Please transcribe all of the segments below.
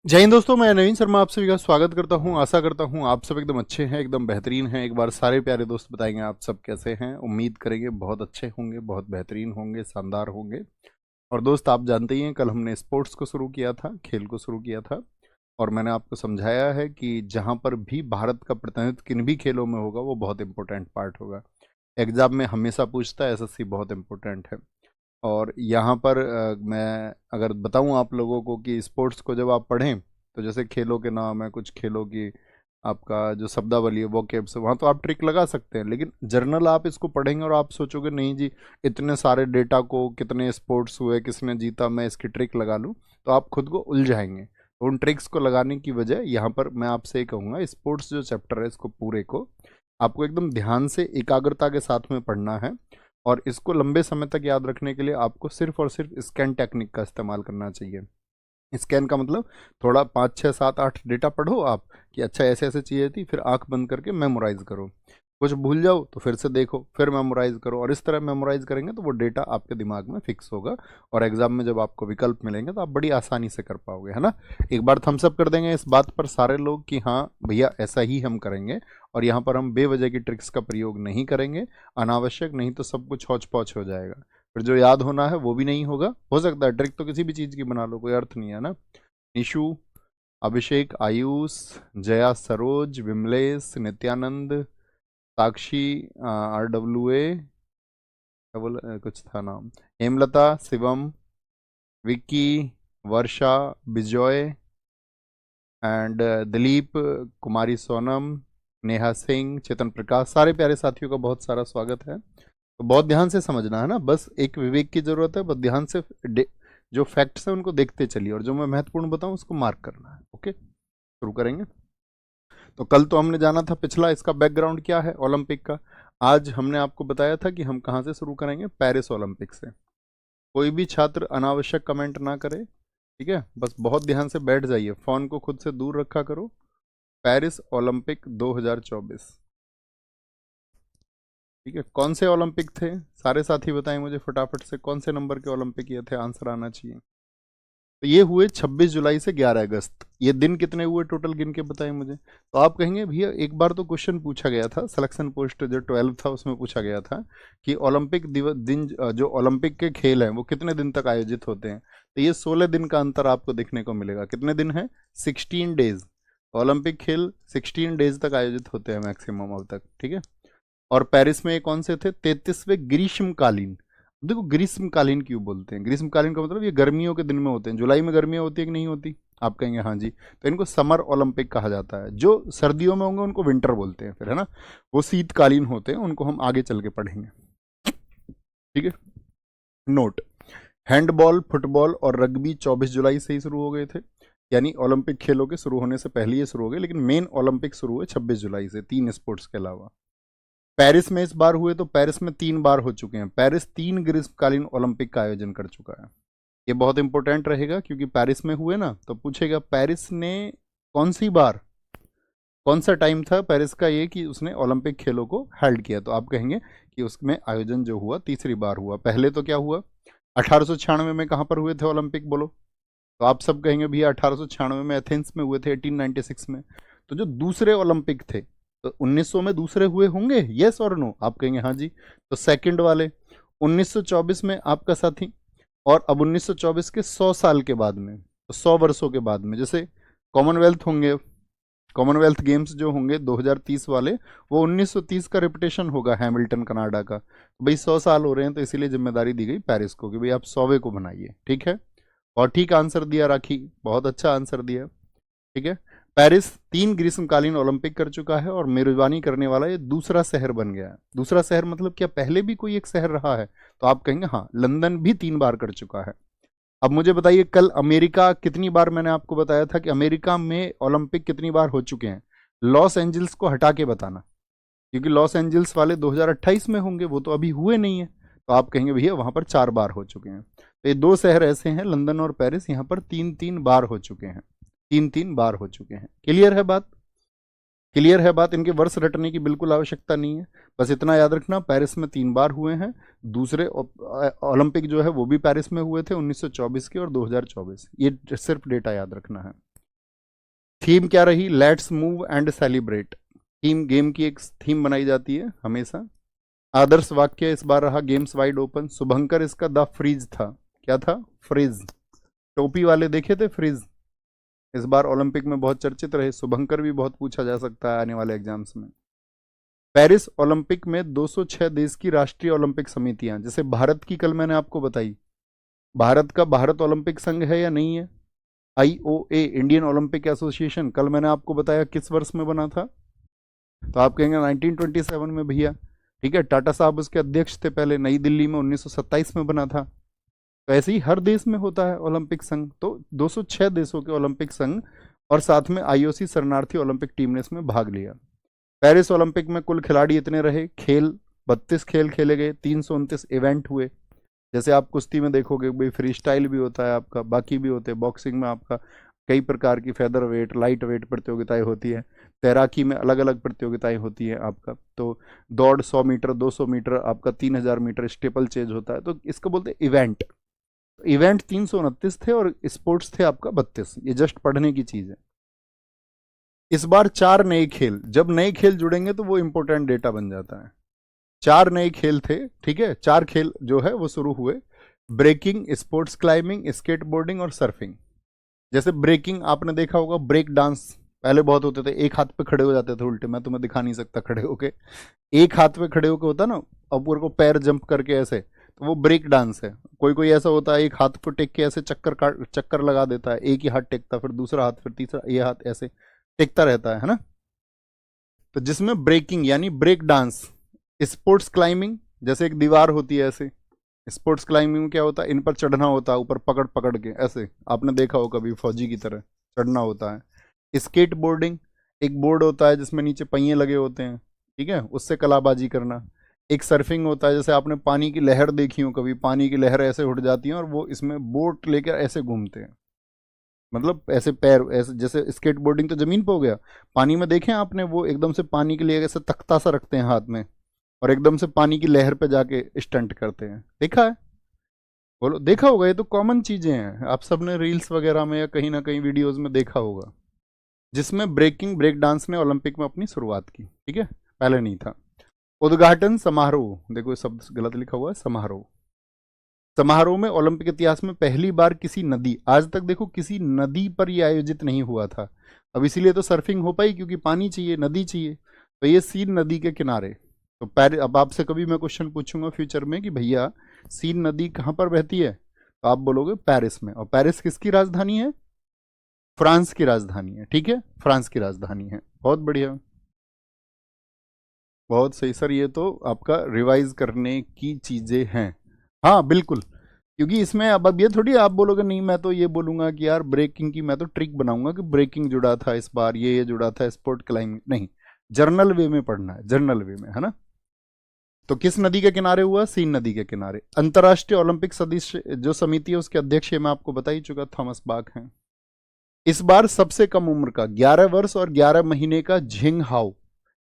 जय हिंद दोस्तों, मैं नवीन शर्मा आप सभी का स्वागत करता हूं। आशा करता हूं आप सब एकदम अच्छे हैं, एकदम बेहतरीन हैं। एक बार सारे प्यारे दोस्त बताएंगे आप सब कैसे हैं। उम्मीद करेंगे बहुत अच्छे होंगे, बहुत बेहतरीन होंगे, शानदार होंगे। और दोस्त, आप जानते ही हैं कल हमने स्पोर्ट्स को शुरू किया था, खेल को शुरू किया था। और मैंने आपको समझाया है कि जहां पर भी भारत का प्रतिनिधित्व किन भी खेलों में होगा वो बहुत इंपॉर्टेंट पार्ट होगा। एग्जाम में हमेशा पूछता है, एसएससी बहुत इंपॉर्टेंट है। और यहाँ पर मैं अगर बताऊँ आप लोगों को कि स्पोर्ट्स को जब आप पढ़ें तो जैसे खेलों के नाम है, कुछ खेलों की आपका जो शब्दावली है, वोकेब्स है, वहाँ तो आप ट्रिक लगा सकते हैं। लेकिन जर्नल आप इसको पढ़ेंगे और आप सोचोगे नहीं जी, इतने सारे डेटा को, कितने स्पोर्ट्स हुए, किसने जीता, मैं इसकी ट्रिक लगा लूँ, तो आप खुद को उलझाएंगे। तो उन ट्रिक्स को लगाने की बजाय यहाँ पर मैं आपसे ये कहूँगा, स्पोर्ट्स जो चैप्टर है इसको पूरे को आपको एकदम ध्यान से एकाग्रता के साथ में पढ़ना है। और इसको लंबे समय तक याद रखने के लिए आपको सिर्फ और सिर्फ स्कैन टेक्निक का इस्तेमाल करना चाहिए। स्कैन का मतलब थोड़ा 5 6 7 8 डेटा पढ़ो आप कि अच्छा ऐसे ऐसे चीज़ें थी, फिर आंख बंद करके मेमोराइज करो। कुछ भूल जाओ तो फिर से देखो, फिर मेमोराइज करो। और इस तरह मेमोराइज करेंगे तो वो डेटा आपके दिमाग में फिक्स होगा। और एग्जाम में जब आपको विकल्प मिलेंगे तो आप बड़ी आसानी से कर पाओगे, है ना। एक बार थम्स अप कर देंगे इस बात पर सारे लोग कि हाँ भैया ऐसा ही हम करेंगे। और यहाँ पर हम बेवजह की ट्रिक्स का प्रयोग नहीं करेंगे, अनावश्यक, नहीं तो सब कुछ हौच पौच हो जाएगा। फिर जो याद होना है वो भी नहीं होगा। हो सकता है ट्रिक तो किसी भी चीज़ की बना लो, कोई अर्थ नहीं है ना। निशु, अभिषेक, आयुष, जया, सरोज, विमलेश, नित्यानंद, साक्षी, RWA, क्या बोला, कुछ था नाम, हेमलता, शिवम, विक्की, वर्षा, विजय एंड दिलीप, कुमारी सोनम, नेहा सिंह, चेतन प्रकाश, सारे प्यारे साथियों का बहुत सारा स्वागत है। तो बहुत ध्यान से समझना है ना, बस एक विवेक की जरूरत है। बस ध्यान से जो फैक्ट्स हैं उनको देखते चलिए, और जो मैं महत्वपूर्ण बताऊं उसको मार्क करना है। ओके, शुरू करेंगे। तो कल तो हमने जाना था पिछला, इसका बैकग्राउंड क्या है ओलंपिक का। आज हमने आपको बताया था कि हम कहाँ से शुरू करेंगे, पेरिस ओलंपिक से। कोई भी छात्र अनावश्यक कमेंट ना करे, ठीक है। बस बहुत ध्यान से बैठ जाइए, फोन को खुद से दूर रखा करो। पेरिस ओलंपिक 2024, ठीक है। कौन से ओलंपिक थे, सारे साथी बताएं मुझे फटाफट से, कौन से नंबर के ओलंपिक ये थे, आंसर आना चाहिए। तो ये हुए 26 जुलाई से 11 अगस्त। ये दिन कितने हुए टोटल, गिन के बताएं मुझे। तो आप कहेंगे भैया एक बार तो क्वेश्चन पूछा गया था, सिलेक्शन पोस्ट जो 12 था उसमें पूछा गया था कि ओलंपिक दिवस दिन, जो ओलंपिक के खेल हैं वो कितने दिन तक आयोजित होते हैं। तो ये 16 दिन का अंतर आपको देखने को मिलेगा। कितने दिन है, 16 डेज। ओलंपिक खेल 16 डेज तक आयोजित होते हैं मैक्सिमम अब तक, ठीक है। और पेरिस में ये कौन से थे, 33वें ग्रीष्मकालीन। देखो ग्रीष्मकालीन क्यों बोलते हैं, ग्रीष्मकालीन का मतलब ये गर्मियों के दिन में होते हैं। जुलाई में गर्मियाँ होती है कि नहीं होती, आप कहेंगे हाँ जी। तो इनको समर ओलंपिक कहा जाता है। जो सर्दियों में होंगे उनको विंटर बोलते हैं फिर, है ना। वो शीतकालीन होते हैं, उनको हम आगे चल के पढ़ेंगे, ठीक है। नोट, हैंडबॉल, फुटबॉल और रग्बी 24 जुलाई से ही शुरू हो गए थे। यानी ओलंपिक खेलों के शुरू होने से पहले ये शुरू हो गए, लेकिन मेन ओलंपिक शुरू हुए 26 जुलाई से, 3 स्पोर्ट्स के अलावा। पेरिस में इस बार हुए तो पेरिस में 3 बार हो चुके हैं। पेरिस 3 ग्रीष्मकालीन ओलंपिक का आयोजन कर चुका है। ये बहुत इंपॉर्टेंट रहेगा क्योंकि पेरिस में हुए ना, तो पूछेगा पेरिस ने कौन सी बार, कौन सा टाइम था पेरिस का ये कि उसने ओलंपिक खेलों को हेल्ड किया। तो आप कहेंगे कि उसमें आयोजन जो हुआ तीसरी बार हुआ। पहले तो क्या हुआ, 1896 में कहाँ पर हुए थे ओलंपिक, बोलो। तो आप सब कहेंगे भैया 1896 में एथेंस में हुए थे, 1896 में। तो जो दूसरे ओलंपिक थे, तो 1900 में दूसरे हुए होंगे, यस और नो, आप कहेंगे हाँ जी। तो सेकंड वाले 1924 में आपका साथी। और अब 1924 के 100 साल के बाद में, तो 100 वर्षों के बाद में, जैसे कॉमनवेल्थ होंगे, कॉमनवेल्थ गेम्स जो होंगे 2030 वाले, वो 1930 का रिपीटेशन होगा हैमिल्टन कनाडा का। तो भाई 100 साल हो रहे हैं, तो इसीलिए जिम्मेदारी दी गई पेरिस को कि भाई आप 100वें को बनाइए, ठीक है। और ठीक आंसर दिया राखी, बहुत अच्छा आंसर दिया, ठीक है। पेरिस 3 ग्रीष्मकालीन ओलंपिक कर चुका है और मेजबानी करने वाला ये दूसरा शहर बन गया है। दूसरा शहर मतलब क्या, पहले भी कोई एक शहर रहा है, तो आप कहेंगे हाँ, लंदन भी 3 बार कर चुका है। अब मुझे बताइए कल अमेरिका कितनी बार, मैंने आपको बताया था कि अमेरिका में ओलंपिक कितनी बार हो चुके हैं। लॉस एंजल्स को हटा के बताना, क्योंकि लॉस एंजल्स वाले 2028 में होंगे, वो तो अभी हुए नहीं है। तो आप कहेंगे भैया वहां पर 4 बार हो चुके हैं। तो ये 2 शहर ऐसे हैं, लंदन और पेरिस, यहाँ पर 3 3 बार हो चुके हैं। 3 3 बार हो चुके हैं। क्लियर है बात, क्लियर है बात। इनके वर्ष रटने की बिल्कुल आवश्यकता नहीं है। बस इतना याद रखना, पेरिस में 3 बार हुए हैं। दूसरे ओलंपिक जो है वो भी पेरिस में हुए थे, 1924 के और 2024, ये सिर्फ डेटा याद रखना है। थीम क्या रही? Let's move and celebrate. Theme, game की एक थीम बनाई जाती है हमेशा। आदर्श वाक्य इस बार रहा गेम्स वाइड ओपन। शुभंकर इसका द फ्रीज था। क्या था? फ्रीज। टोपी वाले देखे थे फ्रीज, इस बार ओलंपिक में बहुत चर्चित रहे। शुभंकर भी बहुत पूछा जा सकता है आने वाले एग्जाम्स में। पेरिस ओलंपिक में 206 देश की राष्ट्रीय ओलंपिक समितियां, जैसे भारत की कल मैंने आपको बताई, भारत का भारत ओलंपिक संघ है या नहीं है? आईओए, इंडियन ओलंपिक एसोसिएशन, कल मैंने आपको बताया किस वर्ष में बना था, तो आप कहेंगे 1927 में भैया। ठीक है, टाटा साहब उसके अध्यक्ष थे पहले, नई दिल्ली में 1927 में बना था। तो ऐसे ही हर देश में होता है ओलंपिक संघ। तो 206 देशों के ओलंपिक संघ और साथ में आईओसी शरणार्थी ओलंपिक टीम ने इसमें भाग लिया। पेरिस ओलंपिक में कुल खिलाड़ी इतने रहे, खेल 32 खेल खेले गए, 329 इवेंट हुए। जैसे आप कुश्ती में देखोगे भाई फ्री स्टाइल भी होता है आपका, बाकी भी होते हैं। बॉक्सिंग में आपका कई प्रकार की फेदर वेट, लाइट वेट प्रतियोगिताएं होती है। तैराकी में अलग अलग प्रतियोगिताएं होती हैं आपका। तो दौड़ 100 मीटर, 200 मीटर, आपका 3000 मीटर, स्टेपल चेज होता है। तो इसको बोलते हैं इवेंट। इवेंट 329 थे और स्पोर्ट्स थे आपका 32। ये जस्ट पढ़ने की चीज है। इस बार 4 नए खेल, जब नए खेल जुड़ेंगे तो वो इंपॉर्टेंट डेटा बन जाता है। 4 नए खेल थे, ठीक है। 4 खेल जो है वो शुरू हुए, breaking, sports climbing, skateboarding और सर्फिंग। जैसे ब्रेकिंग आपने देखा होगा, ब्रेक डांस पहले बहुत होते थे, एक हाथ पे खड़े हो जाते थे उल्टे, मैं तुम्हें दिखा नहीं सकता खड़े होके, एक हाथ पे खड़े होके होता ना, ऊपर को पैर जंप करके ऐसे, तो वो ब्रेक डांस है। कोई कोई ऐसा होता है एक हाथ को टेक के ऐसे चक्कर लगा देता है, एक ही हाथ टेकता, फिर दूसरा हाथ, फिर तीसरा, ये हाथ ऐसे टेकता रहता है ना। तो जिसमें ब्रेकिंग यानी ब्रेक डांस, स्पोर्ट्स क्लाइंबिंग, जैसे एक दीवार होती है ऐसे, स्पोर्ट्स क्लाइंबिंग में क्या होता है, इन पर चढ़ना होता है, ऊपर पकड़ पकड़ के ऐसे, आपने देखा हो कभी फौजी की तरह चढ़ना होता है। स्केट बोर्डिंग, एक बोर्ड होता है जिसमें नीचे पहिए लगे होते हैं, ठीक है, उससे कलाबाजी करना। एक सर्फिंग होता है, जैसे आपने पानी की लहर देखी हो कभी, पानी की लहर ऐसे उठ जाती है और वो इसमें बोट लेकर ऐसे घूमते हैं, मतलब ऐसे पैर ऐसे, जैसे स्केट बोर्डिंग तो जमीन पे हो गया, पानी में देखें आपने, वो एकदम से पानी के लिए ऐसे तख्ता सा रखते हैं हाथ में और एकदम से पानी की लहर पे जाके स्टंट करते हैं। देखा है? बोलो देखा होगा, ये तो कॉमन चीजें हैं, आप सबने रील्स वगैरह में या कहीं ना कहीं वीडियोस में देखा होगा। जिसमें ब्रेक डांस ने ओलंपिक में अपनी शुरुआत की, ठीक है, पहले नहीं था। उद्घाटन समारोह, देखो ये शब्द गलत लिखा हुआ है, समारोह। समारोह में ओलंपिक इतिहास में पहली बार किसी नदी, आज तक देखो किसी नदी पर यह आयोजित नहीं हुआ था। अब इसीलिए तो सर्फिंग हो पाई, क्योंकि पानी चाहिए, नदी चाहिए। तो ये सीन नदी के किनारे। तो अब आपसे कभी मैं क्वेश्चन पूछूंगा फ्यूचर में कि भैया सीन नदी कहाँ पर बहती है, तो आप बोलोगे पेरिस में। और पेरिस किसकी राजधानी है? फ्रांस की राजधानी है, ठीक है, फ्रांस की राजधानी है। बहुत बढ़िया, बहुत सही सर, ये तो आपका रिवाइज करने की चीजें हैं। हाँ बिल्कुल, क्योंकि इसमें अब ये थोड़ी आप बोलोगे नहीं, मैं तो ये बोलूंगा कि यार ब्रेकिंग की मैं तो ट्रिक बनाऊंगा कि ब्रेकिंग जुड़ा था इस बार, ये जुड़ा था स्पोर्ट क्लाइंबिंग, नहीं, जर्नल वे में पढ़ना है, जर्नल वे में, है ना। तो किस नदी के किनारे हुआ? सीन नदी के किनारे। अंतर्राष्ट्रीय ओलंपिक सदस्य जो समिति है उसके अध्यक्ष मैं आपको बता ही चुका, थॉमस बाक हैं। इस बार सबसे कम उम्र का 11 वर्ष और 11 महीने का झिंग हाउ,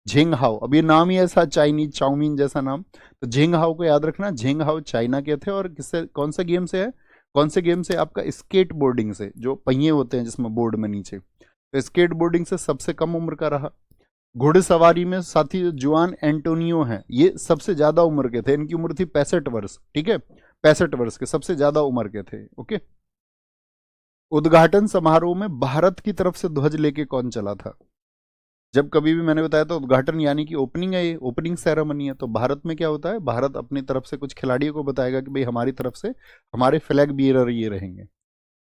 झिंग हाउ, अब ये नाम ही ऐसा चाइनीज चाउमीन जैसा नाम, तो झिंग हाउ को याद रखना। झिंग हाउ चाइना के थे और किससे, कौन से गेम से है, कौन से गेम से? आपका स्केट बोर्डिंग से, जो पहिए होते हैं जिसमें बोर्ड में नीचे, तो स्केट बोर्डिंग से सबसे कम उम्र का रहा। घुड़सवारी में साथी जुआन एंटोनियो हैं, ये सबसे ज्यादा उम्र के थे, इनकी उम्र थी 65 वर्ष, ठीक है, 65 वर्ष के सबसे ज्यादा उम्र के थे। ओके। उद्घाटन समारोह में भारत की तरफ से ध्वज लेके कौन चला था? जब कभी भी मैंने बताया तो उद्घाटन यानी कि ओपनिंग है, ये ओपनिंग सेरेमनी है। तो भारत में क्या होता है, भारत अपनी तरफ से कुछ खिलाड़ियों को बताएगा कि भाई हमारी तरफ से हमारे फ्लैग बियरर ये रहेंगे।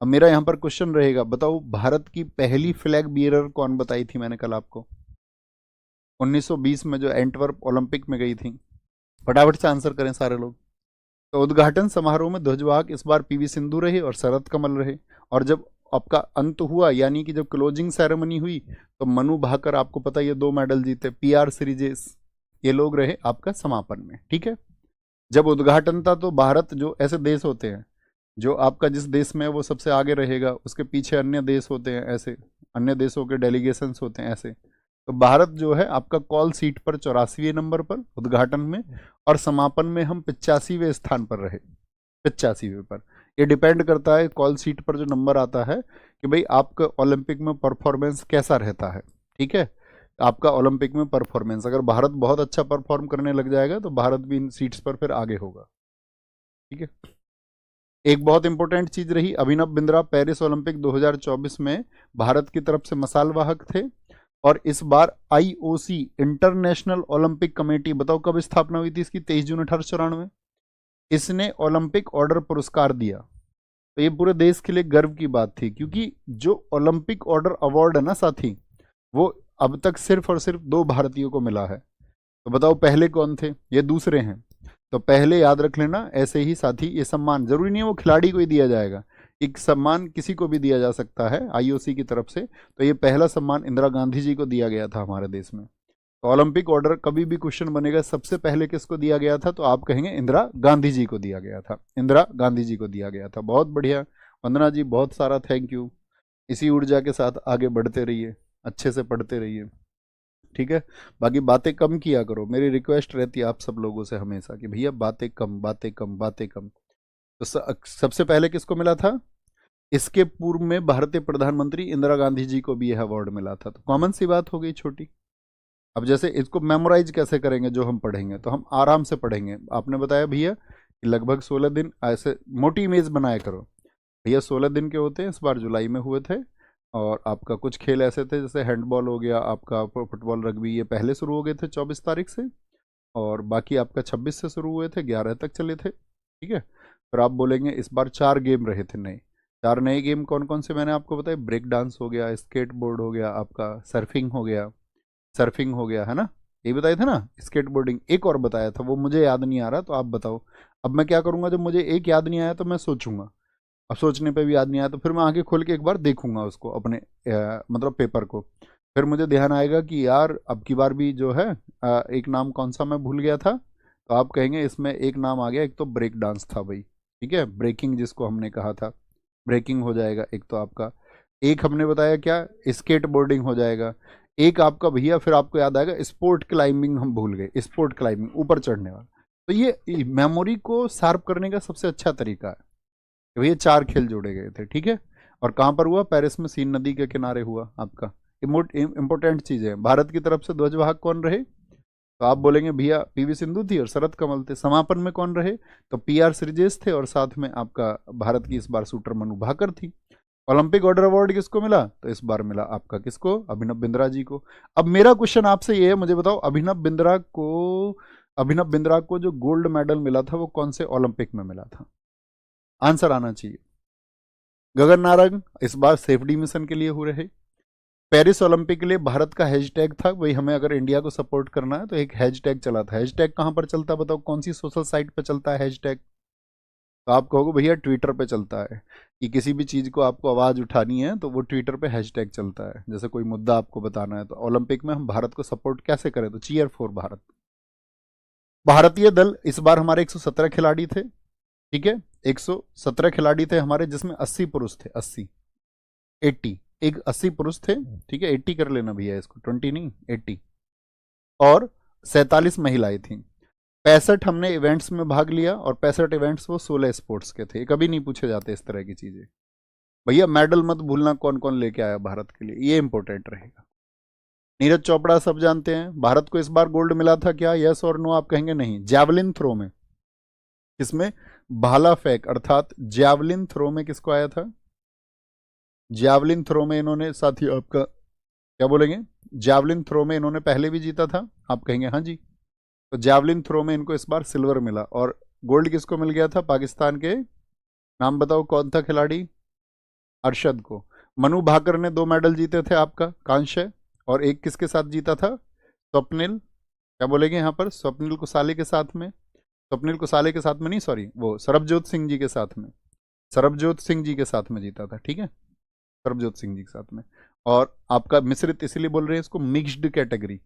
अब मेरा यहाँ पर क्वेश्चन रहेगा, बताओ भारत की पहली फ्लैग बियरर कौन बताई थी मैंने कल आपको? 1920 में जो एंटवर्प ओलंपिक में गई थी। फटाफट से आंसर करें सारे लोग। तो उद्घाटन समारोह में ध्वजवाहक इस बार पीवी सिंधु रहे और शरद कमल रहे। और जब आपका अंत हुआ, यानी कि जब क्लोजिंग सेरेमनी हुई, तो मनु भाकर, आपको पता है ये 2 मेडल जीते, पीआर सीरीजेस, ये लोग रहे आपका समापन में, ठीक है। जब उद्घाटन था तो भारत, जो ऐसे देश होते हैं जो आपका जिस देश में है वो सबसे आगे रहेगा, उसके पीछे अन्य देश होते हैं, ऐसे अन्य देशों के डेलीगेशंस होते हैं ऐसे। तो भारत जो है आपका कॉल सीट पर 84वें नंबर पर उद्घाटन में, और समापन में हम 85वें स्थान पर रहे, 85वें पर। ये डिपेंड करता है कॉल सीट पर जो नंबर आता है कि भाई आपका ओलंपिक में परफॉर्मेंस कैसा रहता है। ठीक है, आपका ओलंपिक में परफॉर्मेंस, अगर भारत बहुत अच्छा परफॉर्म करने लग जाएगा तो भारत भी इन सीट्स पर फिर आगे होगा। ठीक है, एक बहुत इंपॉर्टेंट चीज रही, अभिनव बिंद्रा पेरिस ओलंपिक 2024 में भारत की तरफ से मसाल वाहक थे। और इस बार आईओसी इंटरनेशनल ओलंपिक कमेटी, बताओ कब स्थापना हुई थी इसकी, 23 जून 1894। इसने ओलंपिक ऑर्डर पुरस्कार दिया। तो ये पूरे देश के लिए गर्व की बात थी, क्योंकि जो ओलंपिक ऑर्डर अवार्ड है ना साथी, वो अब तक सिर्फ और सिर्फ 2 भारतीयों को मिला है। तो बताओ पहले कौन थे, ये दूसरे हैं। तो पहले याद रख लेना, ऐसे ही साथी ये सम्मान जरूरी नहीं है वो खिलाड़ी को ही दिया जाएगा, एक सम्मान किसी को भी दिया जा सकता है आईओसी की तरफ से। तो ये पहला सम्मान इंदिरा गांधी जी को दिया गया था हमारे देश में। तो ओलंपिक ऑर्डर कभी भी क्वेश्चन बनेगा सबसे पहले किसको दिया गया था, तो आप कहेंगे इंदिरा गांधी जी को दिया गया था, इंदिरा गांधी जी को दिया गया था। बहुत बढ़िया वंदना जी, बहुत सारा थैंक यू। इसी ऊर्जा के साथ आगे बढ़ते रहिए, अच्छे से पढ़ते रहिए। ठीक है, बाकी बातें कम किया करो, मेरी रिक्वेस्ट रहती है आप सब लोगों से हमेशा कि भैया बातें कम, बातें कम, बातें कम। तो सबसे पहले किसको मिला था, इसके पूर्व में भारतीय प्रधानमंत्री इंदिरा गांधी जी को भी यह अवार्ड मिला था। तो कॉमन सी बात हो गई छोटी। अब जैसे इसको मेमोराइज कैसे करेंगे, जो हम पढ़ेंगे तो हम आराम से पढ़ेंगे। आपने बताया भैया कि लगभग 16 दिन, ऐसे मोटी इमेज बनाया करो भैया, 16 दिन के होते हैं, इस बार जुलाई में हुए थे। और आपका कुछ खेल ऐसे थे जैसे हैंडबॉल हो गया, आपका फुटबॉल, रग्बी, ये पहले शुरू हो गए थे 24 तारीख से, और बाकी आपका 26 से शुरू हुए थे, 11 तक चले थे। ठीक है, फिर आप बोलेंगे इस बार 4 गेम रहे थे नए। 4 नए गेम कौन कौन से मैंने आपको बताया, ब्रेक डांस हो गया, स्केट बोर्ड हो गया, आपका सर्फिंग हो गया, सर्फिंग हो गया है ना, ये बताए थे ना, स्केट बोर्डिंग। एक और बताया था वो मुझे याद नहीं आ रहा, तो आप बताओ। अब मैं क्या करूंगा, जब मुझे एक याद नहीं आया तो मैं सोचूंगा, अब सोचने पे भी याद नहीं आया तो फिर मैं आगे खोल के एक बार देखूंगा उसको अपने मतलब पेपर को। फिर मुझे ध्यान आएगा कि यार अब की बार भी जो है एक नाम कौन सा मैं भूल गया था, तो आप कहेंगे इसमें एक नाम आ गया, एक तो ब्रेक डांस था भाई। ठीक है, ब्रेकिंग जिसको हमने कहा था, ब्रेकिंग हो जाएगा एक तो आपका। एक हमने बताया क्या, स्केट बोर्डिंग हो जाएगा। एक आपका भैया फिर आपको याद आएगा स्पोर्ट क्लाइंबिंग, हम भूल गए, स्पोर्ट क्लाइंबिंग ऊपर चढ़ने वाला। तो ये मेमोरी को शार्प करने का सबसे अच्छा तरीका है कि भैया 4 खेल जोड़े गए थे। ठीक है, और कहाँ पर हुआ, पेरिस में, सीन नदी के किनारे हुआ आपका। इंपॉर्टेंट चीज है, भारत की तरफ से ध्वजवाहक कौन रहे, तो आप बोलेंगे भैया पीवी सिंधु थी और शरद कमल थे। समापन में कौन रहे, तो पीआर श्रीजेश थे, और साथ में आपका भारत की इस बार शूटर मनु भाकर थी। ओलंपिक ऑर्डर अवार्ड किसको मिला, तो इस बार मिला आपका किसको, अभिनव बिंद्रा जी को। अब मेरा क्वेश्चन आपसे ये है, मुझे बताओ अभिनव बिंद्रा को जो गोल्ड मेडल मिला था वो कौन से ओलंपिक में मिला था, आंसर आना चाहिए। गगन नारंग इस बार सेफडी मिशन के लिए हो रहे। पेरिस ओलंपिक के लिए भारत का हैशटैग था, वही हमें अगर इंडिया को सपोर्ट करना है तो एक हैशटैग चला था। हैशटैग कहां पर चलता है, बताओ कौन सी सोशल साइट पे चलता है हैशटैग, तो आप कहोगे भैया ट्विटर पे चलता है, कि किसी भी चीज को आपको आवाज उठानी है तो वो ट्विटर पे हैशटैग चलता है। जैसे कोई मुद्दा आपको बताना है, तो ओलंपिक में हम भारत को सपोर्ट कैसे करें, तो चीयर फॉर भारत। भारतीय दल इस बार हमारे 117 खिलाड़ी थे। ठीक है, 117 खिलाड़ी थे हमारे, जिसमें 80 पुरुष थे, 80, 80, एक 80 पुरुष थे। ठीक है, 80 कर लेना भैया इसको, 20 नहीं, 80। और 47 महिलाएं थी। 65 हमने इवेंट्स में भाग लिया, और 65 इवेंट्स वो 16 स्पोर्ट्स के थे। कभी नहीं पूछे जाते इस तरह की चीजें। भैया मेडल मत भूलना कौन कौन लेके आया भारत के लिए, ये इंपॉर्टेंट रहेगा। नीरज चोपड़ा सब जानते हैं, भारत को इस बार गोल्ड मिला था क्या, यस और नो, आप कहेंगे नहीं। जैवलिन थ्रो में, किसमें, भाला फेंक अर्थात जैवलिन थ्रो में किसको आया था, जैवलिन थ्रो में इन्होंने, साथी आपका क्या बोलेंगे, जैवलिन थ्रो में इन्होंने पहले भी जीता था, आप कहेंगे हाँ जी। तो जैवलिन थ्रो में इनको इस बार सिल्वर मिला। और गोल्ड किसको मिल गया था, पाकिस्तान के, नाम बताओ कौन था खिलाड़ी, अरशद को। मनु भाकर ने 2 मेडल जीते थे आपका, कांस्य, और एक किसके साथ जीता था, स्वप्निल, क्या बोलेंगे यहाँ पर, स्वप्निल कुसाले के साथ में, स्वप्निल कुसाले के साथ में नहीं, सॉरी, वो सरबजोत सिंह जी के साथ में, सरबजोत सिंह जी के साथ में जीता था। ठीक है, सरबजोत सिंह जी के साथ में। और आपका मिश्रित इसलिए बोल रहे हैं इसको, मिक्स्ड कैटेगरी,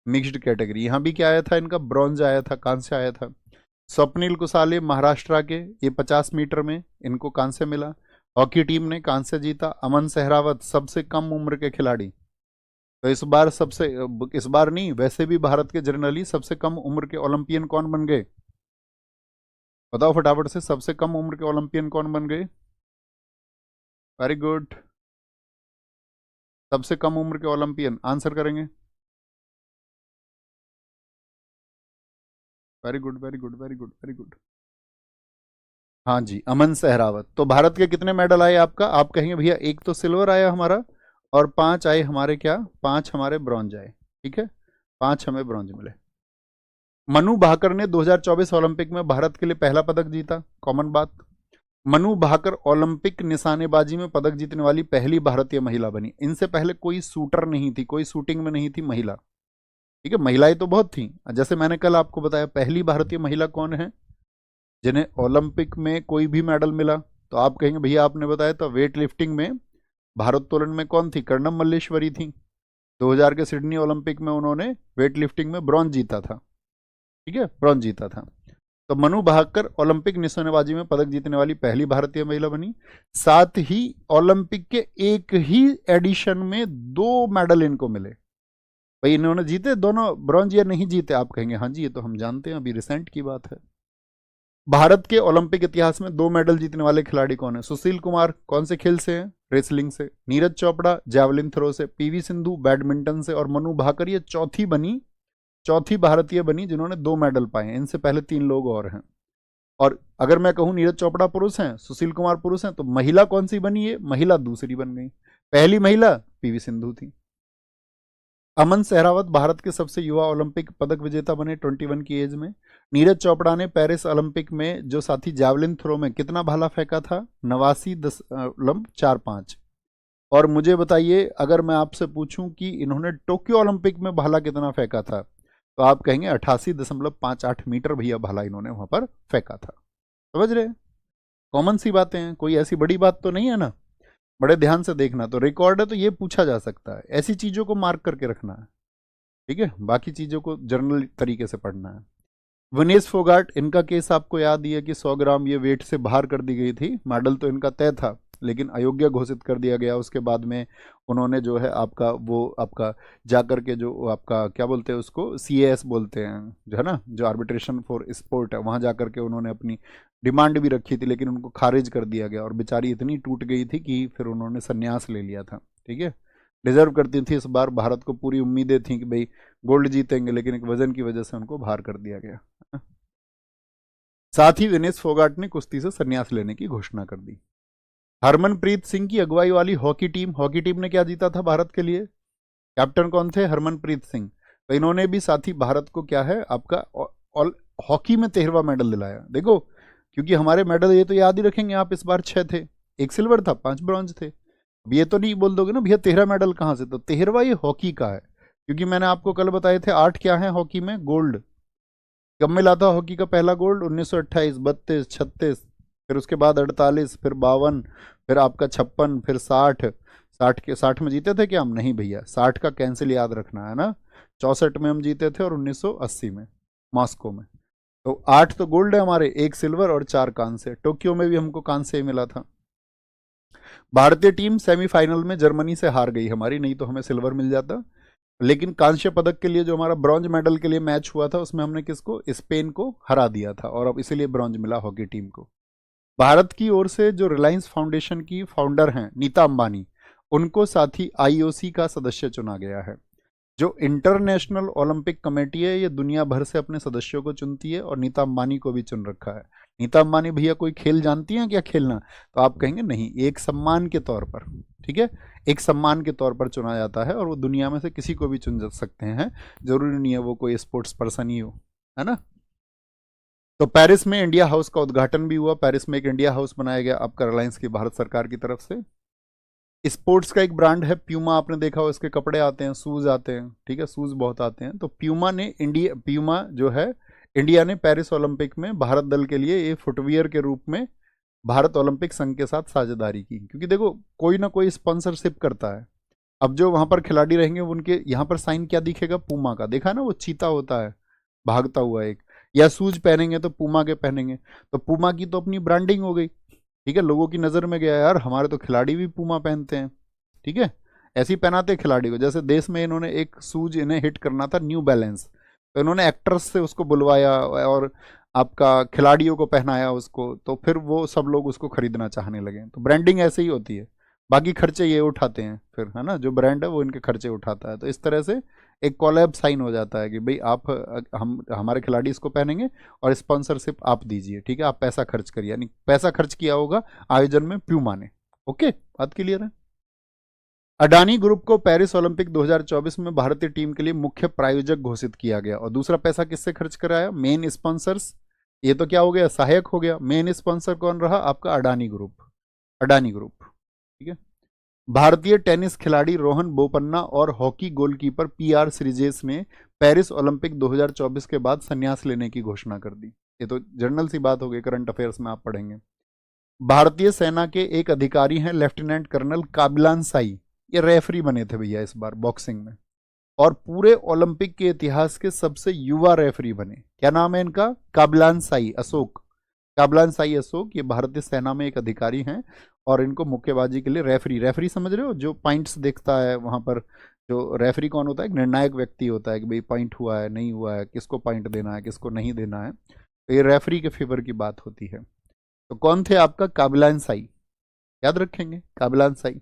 मिक्स्ड कैटेगरी। यहाँ भी क्या आया था इनका, ब्रॉन्ज आया था, कांस्य आया था। स्वप्निल कुसाले महाराष्ट्र के, ये 50 मीटर में इनको कांस्य मिला। हॉकी टीम ने कांस्य जीता। अमन सहरावत सबसे कम उम्र के खिलाड़ी, तो इस बार नहीं, वैसे भी भारत के जनरली सबसे कम उम्र के ओलंपियन कौन बन गए, बताओ फटाफट से, सबसे कम उम्र के ओलंपियन कौन बन गए, वेरी गुड, सबसे कम उम्र के ओलंपियन, आंसर करेंगे। Very good very good very good very good. हाँ जी, अमन सहरावत। तो भारत के कितने मेडल आए आपका? आप कहेंगे भैया एक तो सिल्वर आया हमारा, और 5 आए हमारे क्या, 5 हमारे ब्रॉन्ज आए। ठीक है, 5 हमें ब्रॉन्ज मिले। मनु भाकर ने 2024 ओलंपिक में भारत के लिए पहला पदक जीता, कॉमन बात। मनु भाकर ओलंपिक निशानेबाजी में पदक जीतने वाली पहली भारतीय महिला बनी। इनसे पहले कोई शूटर नहीं थी, कोई शूटिंग में नहीं थी महिला। ठीक है, महिलाएं तो बहुत थी, जैसे मैंने कल आपको बताया, पहली भारतीय महिला कौन है जिन्हें ओलंपिक में कोई भी मेडल मिला? तो आप कहेंगे भैया आपने बताया तो वेट लिफ्टिंग में भारोत्तोलन में कौन थी? कर्णम मल्लेश्वरी थी। 2000 के सिडनी ओलंपिक में उन्होंने वेट लिफ्टिंग में ब्रॉन्ज जीता था। ठीक है, ब्रॉन्ज जीता था। तो मनु भाकर ओलंपिक निशानेबाजी में पदक जीतने वाली पहली भारतीय महिला बनी। साथ ही ओलंपिक के एक ही एडिशन में 2 मेडल इनको मिले। भाई इन्होंने जीते दोनों ब्रॉन्ज या नहीं जीते? आप कहेंगे हाँ जी ये तो हम जानते हैं, अभी रिसेंट की बात है। भारत के ओलंपिक इतिहास में 2 मेडल जीतने वाले खिलाड़ी कौन है? सुशील कुमार कौन से खेल से हैं? रेसलिंग से। नीरज चोपड़ा जैवलिन थ्रो से। पीवी सिंधु बैडमिंटन से। और मनु भाकर ये चौथी भारतीय बनी जिन्होंने 2 मेडल पाए। इनसे पहले 3 लोग और हैं। और अगर मैं कहूं नीरज चोपड़ा पुरुष हैं, सुशील कुमार पुरुष हैं, तो महिला कौन सी बनी है? महिला दूसरी बन गई। पहली महिला पीवी सिंधु थी। अमन सहरावत भारत के सबसे युवा ओलंपिक पदक विजेता बने 21 की एज में। नीरज चोपड़ा ने पेरिस ओलंपिक में जो साथी जैवलिन थ्रो में कितना भाला फेंका था? 89.45। और मुझे बताइए अगर मैं आपसे पूछूं कि इन्होंने टोक्यो ओलंपिक में भाला कितना फेंका था, तो आप कहेंगे 88.58 मीटर भैया भाला इन्होंने वहां पर फेंका था। समझ रहे? कॉमन सी बातें हैं, कोई ऐसी बड़ी बात तो नहीं है ना। बड़े ध्यान से देखना, तो रिकॉर्ड है तो ये पूछा जा सकता है, ऐसी चीजों को मार्क करके रखना है। ठीक है, बाकी चीजों को जर्नल तरीके से पढ़ना है। विनेश फोगाट, इनका केस आपको याद ही है कि 100 ग्राम ये वेट से बाहर कर दी गई थी। मेडल तो इनका तय था लेकिन अयोग्य घोषित कर दिया गया। उसके बाद में उन्होंने जो है आपका जाकर के जो आपका क्या बोलते हैं उसको, CAS बोलते हैं जो है ना, जो आर्बिट्रेशन फॉर स्पोर्ट है, वहाँ जाकर के उन्होंने अपनी डिमांड भी रखी थी लेकिन उनको खारिज कर दिया गया और बेचारी इतनी टूट गई थी कि फिर उन्होंने संन्यास ले लिया था। ठीक है, डिजर्व करती थी इस बार, भारत को पूरी उम्मीदें थी कि भाई गोल्ड जीतेंगे, लेकिन एक वजन की वजह से उनको बाहर कर दिया गया। साथ ही विनेश फोगाट ने कुश्ती से संन्यास लेने की घोषणा कर दी। हरमनप्रीत सिंह की अगुवाई वाली हॉकी टीम ने क्या जीता था भारत के लिए? कैप्टन कौन थे? हरमनप्रीत सिंह। तो इन्होंने भी साथी भारत को क्या है आपका हॉकी में 13वां मेडल दिलाया। देखो, क्योंकि हमारे मेडल ये तो याद ही रखेंगे आप, इस बार 6 थे, 1 सिल्वर था, 5 ब्रॉन्ज थे। अब ये तो नहीं बोल दोगे ना भैया 13 मेडल कहाँ से, तो 13वां ये हॉकी का है। क्योंकि मैंने आपको कल बताए थे 8 क्या है हॉकी में गोल्ड। कब मिला था हॉकी का पहला गोल्ड? 1928, 32, 36, फिर उसके बाद 48, फिर 52, फिर आपका 56, फिर 60। 60 में जीते थे क्या हम? नहीं भैया, 60 का कैंसिल याद रखना है ना। 64 में हम जीते थे और 1980 में मॉस्को में। तो 8 तो गोल्ड है हमारे, 1 सिल्वर और 4 कांस्य। टोक्यो में भी हमको कांस्य ही मिला था। भारतीय टीम सेमीफाइनल में जर्मनी से हार गई हमारी, नहीं तो हमें सिल्वर मिल जाता। लेकिन कांस्य पदक के लिए जो हमारा ब्रॉन्ज मेडल के लिए मैच हुआ था उसमें हमने किसको? स्पेन को हरा दिया था और अब इसीलिए ब्रॉन्ज मिला हॉकी टीम को। भारत की ओर से जो रिलायंस फाउंडेशन की फाउंडर हैं नीता अंबानी, उनको साथ ही IOC का सदस्य चुना गया है। जो इंटरनेशनल ओलंपिक कमेटी है ये दुनिया भर से अपने सदस्यों को चुनती है और नीता अंबानी को भी चुन रखा है। नीता अंबानी भैया कोई खेल जानती हैं क्या खेलना? तो आप कहेंगे नहीं, एक सम्मान के तौर पर। ठीक है, एक सम्मान के तौर पर चुना जाता है और वो दुनिया में से किसी को भी चुन सकते हैं, जरूरी नहीं है वो कोई स्पोर्ट्स पर्सन ही हो, है ना। तो पेरिस में इंडिया हाउस का उद्घाटन भी हुआ। पेरिस में एक इंडिया हाउस बनाया गया आपका रिलायंस की भारत सरकार की तरफ से। स्पोर्ट्स का एक ब्रांड है प्यूमा, आपने देखा हो, इसके कपड़े आते हैं, शूज आते हैं। ठीक है, शूज बहुत आते हैं। तो प्यूमा जो है, इंडिया ने पेरिस ओलंपिक में भारत दल के लिए ये फुटवियर के रूप में भारत ओलंपिक संघ के साथ साझेदारी की। क्योंकि देखो कोई ना कोई स्पॉन्सरशिप करता है। अब जो वहां पर खिलाड़ी रहेंगे उनके यहाँ पर साइन क्या दिखेगा? पूमा का। देखा ना वो चीता होता है भागता हुआ एक, या शूज पहनेंगे तो पूमा के पहनेंगे। तो पूमा की तो अपनी ब्रांडिंग हो गई। ठीक है, लोगों की नज़र में गया यार हमारे तो खिलाड़ी भी पूमा पहनते हैं। ठीक है, ऐसे ही पहनाते खिलाड़ी को। जैसे देश में इन्होंने एक शूज इन्हें हिट करना था, न्यू बैलेंस, तो इन्होंने एक्ट्रेस से उसको बुलवाया और आपका खिलाड़ियों को पहनाया उसको, तो फिर वो सब लोग उसको खरीदना चाहने लगे। तो ब्रांडिंग ऐसे ही होती है। बाकी खर्चे ये उठाते हैं फिर, है ना, जो ब्रांड है वो इनके खर्चे उठाता है। तो इस तरह से एक कॉलैब साइन हो जाता है कि भाई आप हम हमारे खिलाड़ी इसको पहनेंगे और स्पॉन्सरशिप आप दीजिए, ठीक है, आप पैसा खर्च करिए, यानी पैसा खर्च किया होगा आयोजन में प्यूमा ने। ओके, बात क्लियर है। अडानी ग्रुप को पेरिस ओलंपिक 2024 में भारतीय टीम के लिए मुख्य प्रायोजक घोषित किया गया। और दूसरा पैसा किससे खर्च कराया? Main sponsors. ये तो क्या हो गया, सहायक हो गया। मेन स्पॉन्सर कौन रहा? आपका अडानी ग्रुप। अडानी ग्रुप, ठीक है। भारतीय टेनिस खिलाड़ी रोहन बोपन्ना और हॉकी गोलकीपर पीआर श्रीजेश ने पेरिस ओलंपिक 2024 के बाद संन्यास लेने की घोषणा कर दी। ये तो जनरल सी बात हो गई, करंट अफेयर्स में आप पढ़ेंगे। भारतीय सेना के एक अधिकारी हैं लेफ्टिनेंट कर्नल काबिलान साई, ये रेफरी बने थे भैया इस बार बॉक्सिंग में, और पूरे ओलंपिक के इतिहास के सबसे युवा रेफरी बने। क्या नाम है इनका? काबिलान साई अशोक। काबिलान साई अशोक, ये भारतीय सेना में एक अधिकारी हैं और इनको मुक्केबाजी के लिए रेफरी, रेफरी समझ रहे हो, जो पॉइंट्स देखता है वहां पर। जो रेफरी कौन होता है? एक निर्णायक व्यक्ति होता है कि भाई पॉइंट हुआ है नहीं हुआ है, किसको पॉइंट देना है किसको नहीं देना है। तो ये रेफरी के फेवर की बात होती है। तो कौन थे आपका? काबिलान साई, याद रखेंगे काबिलान साई।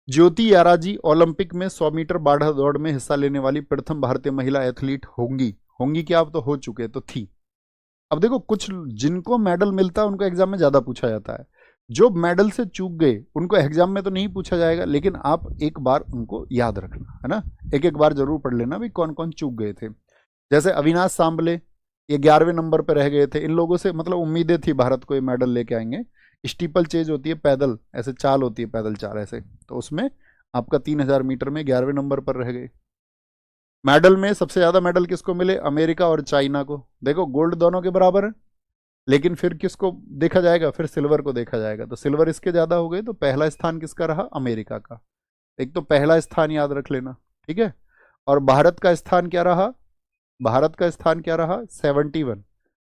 ज्योति याराजी ओलंपिक में 100 मीटर बाढ़ा दौड़ में हिस्सा लेने वाली प्रथम भारतीय महिला एथलीट होंगी। होंगी क्या, अब तो हो चुके, तो थी। अब देखो, कुछ जिनको मेडल मिलता है उनको एग्जाम में ज्यादा पूछा जाता है, जो मेडल से चूक गए उनको एग्जाम में तो नहीं पूछा जाएगा, लेकिन आप एक बार उनको याद रखना, है ना, एक एक बार जरूर पढ़ लेना भी कौन कौन चूक गए थे। जैसे अविनाश सांबले, ये 11वें नंबर पर रह गए थे। इन लोगों से मतलब उम्मीदें थी भारत को ये मेडल लेके आएंगे। स्टीपल चेज होती है पैदल, ऐसे चाल होती है पैदल चाल ऐसे, तो उसमें आपका 3000 मीटर में 11वें नंबर पर रह गए। मेडल में सबसे ज्यादा मेडल किसको मिले? अमेरिका और चाइना को। देखो गोल्ड दोनों के बराबर है, लेकिन फिर किसको देखा जाएगा? फिर सिल्वर को देखा जाएगा। तो सिल्वर इसके ज्यादा हो गए, तो पहला स्थान किसका रहा? अमेरिका का। एक तो पहला स्थान याद रख लेना, ठीक है। और भारत का स्थान क्या रहा? भारत का स्थान क्या रहा? 71।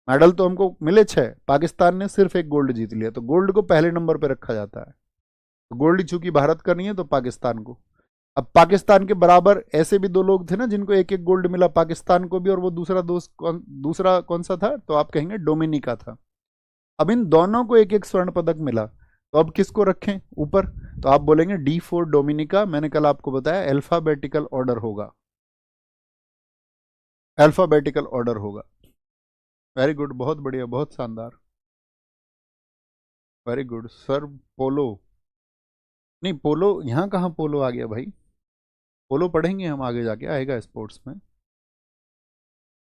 मेडल तो हमको मिले 6, पाकिस्तान ने सिर्फ एक गोल्ड जीत लिया, तो गोल्ड को पहले नंबर पर रखा जाता है। तो गोल्ड चूंकि भारत का नहीं है तो पाकिस्तान को। अब पाकिस्तान के बराबर ऐसे भी दो लोग थे ना जिनको एक एक गोल्ड मिला, पाकिस्तान को भी, और वो दूसरा दोस्त दूसरा कौन सा था? तो आप कहेंगे डोमिनिका था। अब इन दोनों को एक एक स्वर्ण पदक मिला, तो अब किसको रखें ऊपर? तो आप बोलेंगे D4 डोमिनिका। मैंने कल आपको बताया अल्फाबेटिकल ऑर्डर होगा, अल्फाबेटिकल ऑर्डर होगा। वेरी गुड, बहुत बढ़िया, बहुत शानदार, वेरी गुड सर। पोलो नहीं, पोलो यहाँ कहाँ पोलो आ गया भाई? पोलो पढ़ेंगे हम आगे जाके, आएगा स्पोर्ट्स में।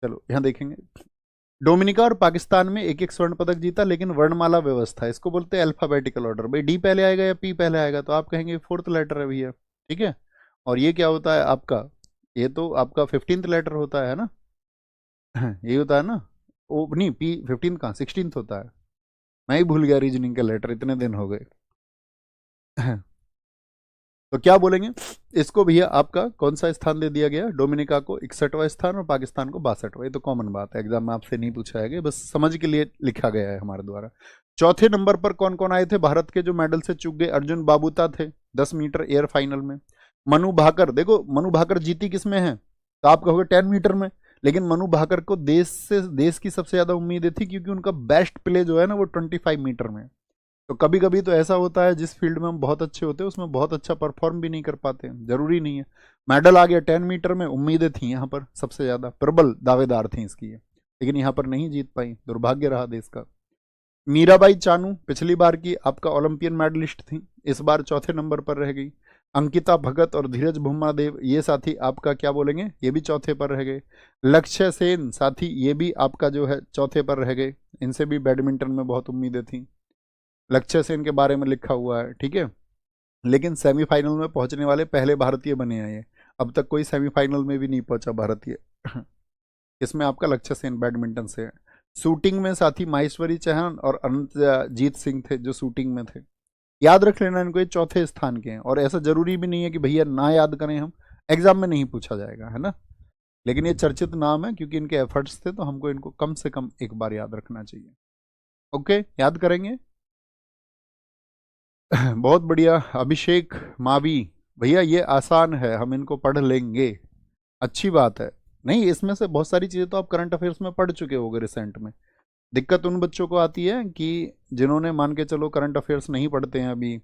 चलो यहाँ देखेंगे, डोमिनिका और पाकिस्तान में एक एक स्वर्ण पदक जीता, लेकिन वर्णमाला व्यवस्था, इसको बोलते हैं अल्फाबेटिकल ऑर्डर। भाई डी पहले आएगा या पी पहले आएगा? तो आप कहेंगे फोर्थ लेटर है भैया, ठीक है। और ये क्या होता है आपका? ये तो आपका 15th लेटर होता है ना यही होता है ना। ओ नहीं, पी 15 कहाँ, 16th होता है। मैं ही भूल गया रीजनिंग के लेटर, इतने दिन हो गए तो क्या बोलेंगे इसको भैया? आपका कौन सा स्थान दे दिया गया? डोमिनिका को 61वां स्थान और पाकिस्तान को 62वां। ये तो कॉमन बात है, एग्जाम में आपसे नहीं पूछा है, बस समझ के लिए लिखा गया है हमारे द्वारा। चौथे नंबर पर कौन कौन आए थे भारत के जो मेडल से चूक गए? अर्जुन बाबूता थे 10 मीटर एयर फाइनल में। मनु भाकर, देखो मनु भाकर जीती किस में है? तो आप कहोगे 10 मीटर में, लेकिन मनु भाकर को देश की सबसे ज्यादा उम्मीदें थी, क्योंकि उनका बेस्ट प्ले जो है ना वो 25 मीटर में। तो कभी कभी तो ऐसा होता है जिस फील्ड में हम बहुत अच्छे होते हैं उसमें बहुत अच्छा परफॉर्म भी नहीं कर पाते, जरूरी नहीं है। मेडल आ गया 10 मीटर में, उम्मीदें थी यहाँ पर सबसे ज्यादा, प्रबल दावेदार थी इसकी, लेकिन यहाँ पर नहीं जीत पाई, दुर्भाग्य रहा देश का। मीराबाई चानू पिछली बार की आपका ओलंपियन मेडलिस्ट थी, इस बार चौथे नंबर पर रह गई। अंकिता भगत और धीरज भुम्मादेव, ये साथी आपका क्या बोलेंगे, ये भी चौथे पर रह गए। लक्ष्य सेन साथी, ये भी आपका जो है चौथे पर रह गए, इनसे भी बैडमिंटन में बहुत उम्मीदें थी। लक्ष्य सेन के बारे में लिखा हुआ है, ठीक है, लेकिन सेमीफाइनल में पहुंचने वाले पहले भारतीय बने हैं ये। अब तक कोई सेमीफाइनल में भी नहीं पहुंचा भारतीय इसमें आपका लक्ष्य सेन बैडमिंटन से है। शूटिंग में साथी माहेश्वरी चौहान और अनंतजीत सिंह थे जो शूटिंग में थे। याद रख लेना इनको, ये चौथे स्थान के हैं, और ऐसा जरूरी भी नहीं है कि भैया ना याद करें हम, एग्जाम में नहीं पूछा जाएगा, है ना। लेकिन ये चर्चित नाम है क्योंकि इनके एफर्ट्स थे, तो हमको इनको कम से कम एक बार याद रखना चाहिए। ओके, याद करेंगे बहुत बढ़िया। अभिषेक मावी, भैया ये आसान है, हम इनको पढ़ लेंगे, अच्छी बात है। नहीं, इसमें से बहुत सारी चीज़ें तो आप करंट अफेयर्स में पढ़ चुके होंगे रिसेंट में। दिक्कत उन बच्चों को आती है कि जिन्होंने मान के चलो करंट अफेयर्स नहीं पढ़ते हैं अभी,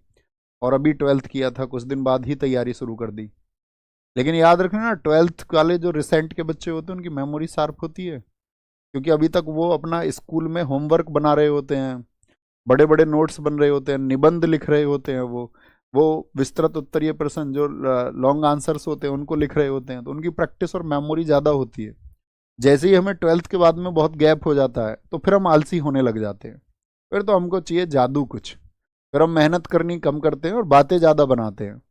और अभी 12th किया था, कुछ दिन बाद ही तैयारी शुरू कर दी। लेकिन याद रखना ना, 12th वाले जो रिसेंट के बच्चे होते हैं उनकी मेमोरी शार्प होती है, क्योंकि अभी तक वो अपना स्कूल में होमवर्क बना रहे होते हैं, बड़े बड़े नोट्स बन रहे होते हैं, निबंध लिख रहे होते हैं, वो विस्तृत उत्तरीय प्रश्न जो लॉन्ग आंसर्स होते हैं उनको लिख रहे होते हैं, तो उनकी प्रैक्टिस और मेमोरी ज़्यादा होती है। जैसे ही हमें 12th के बाद में बहुत गैप हो जाता है तो फिर हम आलसी होने लग जाते हैं, फिर तो हमको चाहिए जादू कुछ, फिर हम मेहनत करनी कम करते हैं और बातें ज़्यादा बनाते हैं।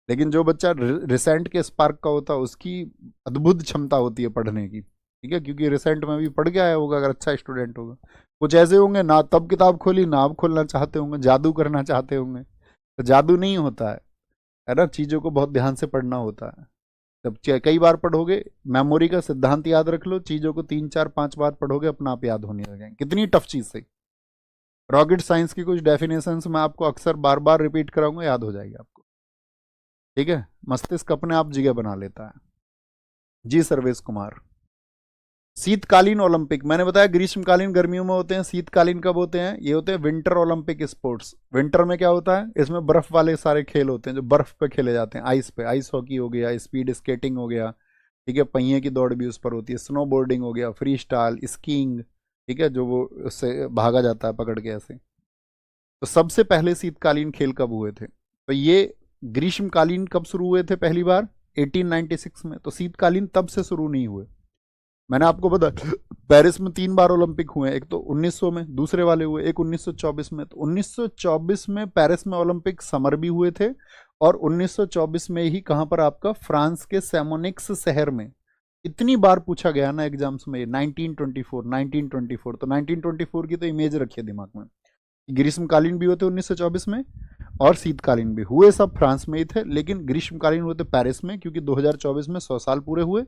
लेकिन जो बच्चा रिसेंट के स्पार्क का होता है उसकी अद्भुत क्षमता होती है पढ़ने की, ठीक है, क्योंकि रिसेंट में भी पढ़ के आया होगा अगर अच्छा स्टूडेंट होगा। कुछ ऐसे होंगे ना तब किताब खोली ना अब खोलना चाहते होंगे, जादू करना चाहते होंगे, तो जादू नहीं होता है ना, चीज़ों को बहुत ध्यान से पढ़ना होता है। जब कई बार पढ़ोगे, मेमोरी का सिद्धांत याद रख लो, चीज़ों को 3 4 5 बार पढ़ोगे अपना आप याद होने लगेंगे। कितनी टफ चीज़ से, रॉकेट साइंस की कुछ डेफिनेशंस मैं आपको अक्सर बार बार रिपीट कराऊंगा, याद हो जाएगी आपको, ठीक है, मस्तिष्क अपने आप जगह बना लेता है। जी सर्वेश कुमार। शीतकालीन ओलंपिक, मैंने बताया ग्रीष्मकालीन गर्मियों में होते हैं, शीतकालीन कब होते हैं, ये होते हैं विंटर ओलंपिक स्पोर्ट्स। विंटर में क्या होता है, इसमें बर्फ वाले सारे खेल होते हैं जो बर्फ पे खेले जाते हैं, आइस पे, आइस हॉकी हो गया, स्पीड स्केटिंग हो गया, ठीक है, पहिए की दौड़ भी उस पर होती है, स्नो बोर्डिंग हो गया, फ्री स्टाइल स्कीइंग, ठीक है, जो वो उससे भागा जाता है पकड़ के ऐसे। तो सबसे पहले शीतकालीन खेल कब हुए थे, तो ये ग्रीष्मकालीन कब शुरू हुए थे पहली बार, 1896 में। तो शीतकालीन तब से शुरू नहीं हुए। मैंने आपको बताया पेरिस में 3 बार ओलंपिक हुए, एक तो 1900 में, दूसरे वाले हुए एक 1924 में। तो 1924 में पेरिस में ओलंपिक समर भी हुए थे, और 1924 में ही कहां पर, आपका फ्रांस के सैमोनिक्स शहर में। इतनी बार पूछा गया ना एग्जाम्स में 1924 1924, तो 1924 की तो इमेज रखिए दिमाग में। ग्रीष्मकालीन भी होते 1924 में और शीतकालीन भी हुए, सब फ्रांस में ही थे, लेकिन ग्रीष्मकालीन हुए थे पेरिस में, क्योंकि 2024 में 100 साल पूरे हुए।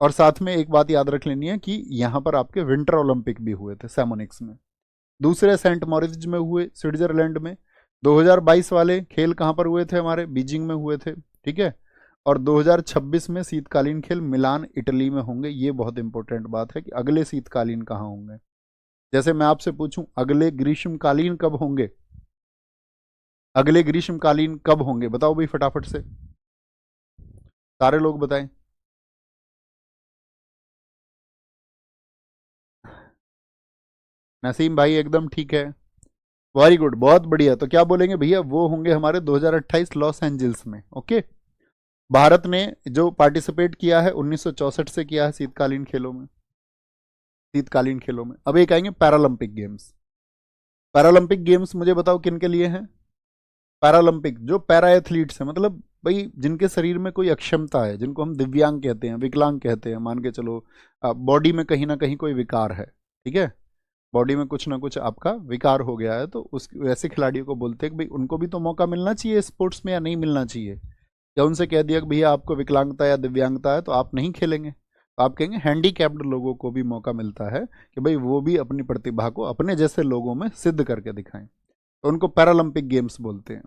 और साथ में एक बात याद रख लेनी है कि यहां पर आपके विंटर ओलंपिक भी हुए थे सैमोनिक्स में। दूसरे सेंट मॉरिस में हुए स्विट्जरलैंड में। 2022 वाले खेल कहां पर हुए थे, हमारे बीजिंग में हुए थे, ठीक है। और 2026 में शीतकालीन खेल मिलान इटली में होंगे। ये बहुत इंपॉर्टेंट बात है कि अगले शीतकालीन कहाँ होंगे। जैसे मैं आपसे पूछूं अगले ग्रीष्मकालीन कब होंगे, अगले ग्रीष्मकालीन कब होंगे, बताओ भाई फटाफट से, सारे लोग बताएं। नसीम भाई एकदम ठीक है, वेरी गुड, बहुत बढ़िया। तो क्या बोलेंगे भैया, वो होंगे हमारे 2028 लॉस एंजल्स में, ओके। भारत ने जो पार्टिसिपेट किया है 1964 से किया है शीतकालीन खेलों में, शीतकालीन खेलों में। अब एक आएंगे पैरालंपिक गेम्स। पैरालंपिक गेम्स मुझे बताओ किन के लिए हैं। पैरालंपिक जो पैरा एथलीट्स हैं, मतलब भाई जिनके शरीर में कोई अक्षमता है, जिनको हम दिव्यांग कहते हैं, विकलांग कहते हैं, मान के चलो बॉडी में कहीं ना कहीं कोई विकार है, ठीक है, बॉडी में कुछ ना कुछ आपका विकार हो गया है, तो उस वैसे खिलाड़ियों को बोलते हैं कि भाई उनको भी तो मौका मिलना चाहिए स्पोर्ट्स में, या नहीं मिलना चाहिए। या उनसे कह दिया कि भैया आपको विकलांगता या दिव्यांगता है तो आप नहीं खेलेंगे, तो आप कहेंगे हैंडीकैप्ड लोगों को भी मौका मिलता है कि भाई वो भी अपनी प्रतिभा को अपने जैसे लोगों में सिद्ध करके दिखाएं, तो उनको पैरालंपिक गेम्स बोलते हैं।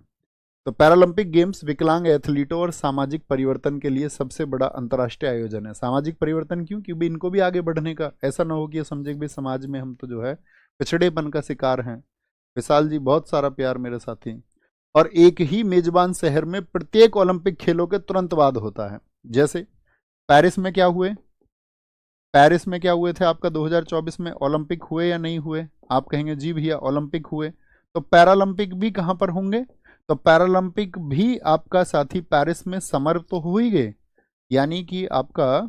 तो पैरालंपिक गेम्स विकलांग एथलीटों और सामाजिक परिवर्तन के लिए सबसे बड़ा अंतर्राष्ट्रीय आयोजन है। सामाजिक परिवर्तन क्यों, क्योंकि इनको भी आगे बढ़ने का, ऐसा ना हो कि समझे कि समाज में हम तो जो है पिछड़ेपन का शिकार हैं। विशाल जी बहुत सारा प्यार मेरे साथी। और एक ही मेजबान शहर में प्रत्येक ओलंपिक खेलों के तुरंत बाद होता है। जैसे पेरिस में क्या हुए, पेरिस में क्या हुए थे आपका 2024 में, ओलंपिक हुए या नहीं हुए, आप कहेंगे जी भैया ओलंपिक हुए। तो पैरालंपिक भी कहां पर होंगे, तो पैरालंपिक भी आपका साथी पेरिस में समर तो हो ही गए, यानी कि आपका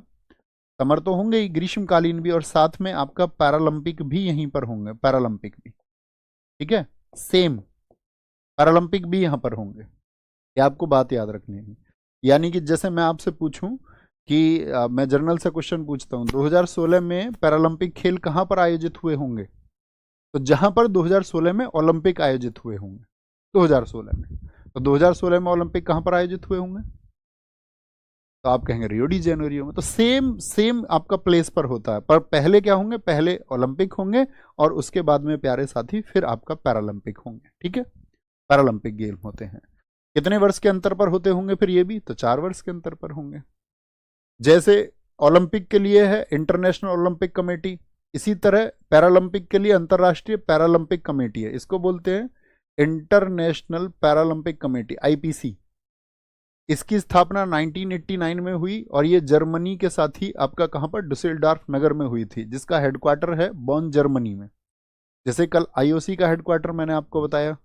समर तो होंगे ही, ग्रीष्मकालीन भी, और साथ में आपका पैरालंपिक भी यहीं पर होंगे, पैरालंपिक भी, ठीक है, सेम पैरालंपिक भी यहां पर होंगे। ये आपको बात याद रखनी है। यानी कि जैसे मैं आपसे पूछूं कि मैं जर्नल से क्वेश्चन पूछता हूं 2016 में पैरालंपिक खेल कहां पर आयोजित हुए होंगे, तो जहां पर 2016 में ओलंपिक आयोजित हुए होंगे, 2016 में, तो 2016 में ओलंपिक कहां पर आयोजित हुए होंगे, तो आप कहेंगे रियो डी जेनेरियो में। तो सेम सेम आपका प्लेस पर होता है, पर पहले क्या होंगे, पहले ओलंपिक होंगे और उसके बाद में प्यारे साथी फिर आपका पैरालंपिक होंगे, ठीक है। पैरालंपिक गेम होते हैं, कितने वर्ष के अंतर पर होते होंगे फिर ये भी, तो 4 वर्ष के अंतर पर होंगे। जैसे ओलंपिक के लिए है इंटरनेशनल ओलंपिक कमेटी, इसी तरह पैरालंपिक के लिए अंतर्राष्ट्रीय पैरालंपिक कमेटी है। इसको बोलते हैं इंटरनेशनल पैरालंपिक कमेटी, आईपीसी, इसकी स्थापना 1989 में हुई और ये जर्मनी के साथ ही आपका कहां पर, डुसेल्डॉर्फ नगर में हुई थी, जिसका हेडक्वार्टर है बॉन, जर्मनी में। जैसे कल आईओसी का हेडक्वार्टर मैंने आपको बताया,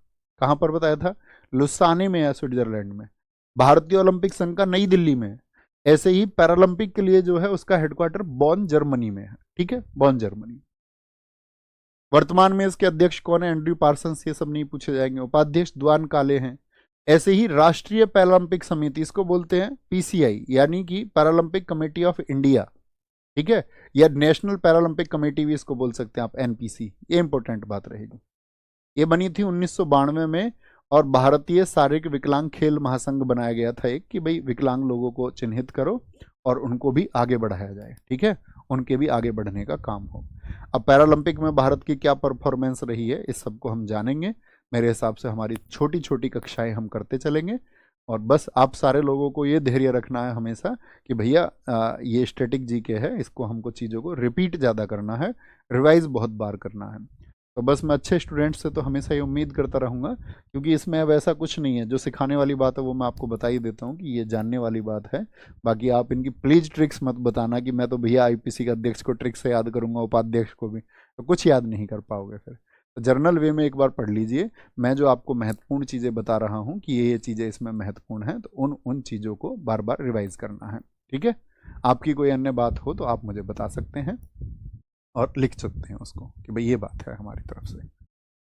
कहां पर बताया था, लुसाने में है, स्विट्जरलैंड में। भारतीय ओलंपिक संघ का नई दिल्ली में है। ऐसे ही पैरालंपिक के लिए जो है उसका हेडक्वार्टर बॉन, जर्मनी में है। ठीक है, बॉन, जर्मनी। वर्तमान में इसके अध्यक्ष कौन है, एंड्रयू पार्सन्स, ये सब नहीं पूछे जाएंगे। उपाध्यक्ष द्वान काले हैं। ऐसे ही राष्ट्रीय पैरालंपिक समिति, इसको बोलते हैं पीसीआई, यानी कि पैरालंपिक कमेटी ऑफ इंडिया। ठीक है, या नेशनल पैरालंपिक कमेटी भी इसको बोल सकते हैं आप, एनपीसी। ये इंपॉर्टेंट बात रहेगी। ये बनी थी 1992 में और भारतीय शारीरिक विकलांग खेल महासंघ बनाया गया था एक, कि भाई विकलांग लोगों को चिन्हित करो और उनको भी आगे बढ़ाया जाए। ठीक है, उनके भी आगे बढ़ने का काम हो। अब पैरालंपिक में भारत की क्या परफॉर्मेंस रही है, इस सबको हम जानेंगे। मेरे हिसाब से हमारी छोटी छोटी कक्षाएं हम करते चलेंगे और बस आप सारे लोगों को ये धैर्य रखना है हमेशा कि भैया ये स्टैटिक जीके है, इसको हमको चीज़ों को रिपीट ज़्यादा करना है, रिवाइज बहुत बार करना है। तो बस मैं अच्छे स्टूडेंट से तो हमेशा ये उम्मीद करता रहूँगा, क्योंकि इसमें अब ऐसा कुछ नहीं है। जो सिखाने वाली बात है वो मैं आपको बता ही देता हूँ कि ये जानने वाली बात है। बाकी आप इनकी प्लीज ट्रिक्स मत बताना कि मैं तो भैया आईपीसी का अध्यक्ष को ट्रिक से याद करूँगा, उपाध्यक्ष को भी, तो कुछ याद नहीं कर पाओगे फिर। तो जर्नल वे में एक बार पढ़ लीजिए, मैं जो आपको महत्वपूर्ण चीज़ें बता रहा हूँ कि ये चीज़ें इसमें महत्वपूर्ण हैं, तो उन चीज़ों को बार बार रिवाइज करना है। ठीक है, आपकी कोई अन्य बात हो तो आप मुझे बता सकते हैं और लिख सकते हैं उसको कि भाई ये बात है हमारी तरफ से।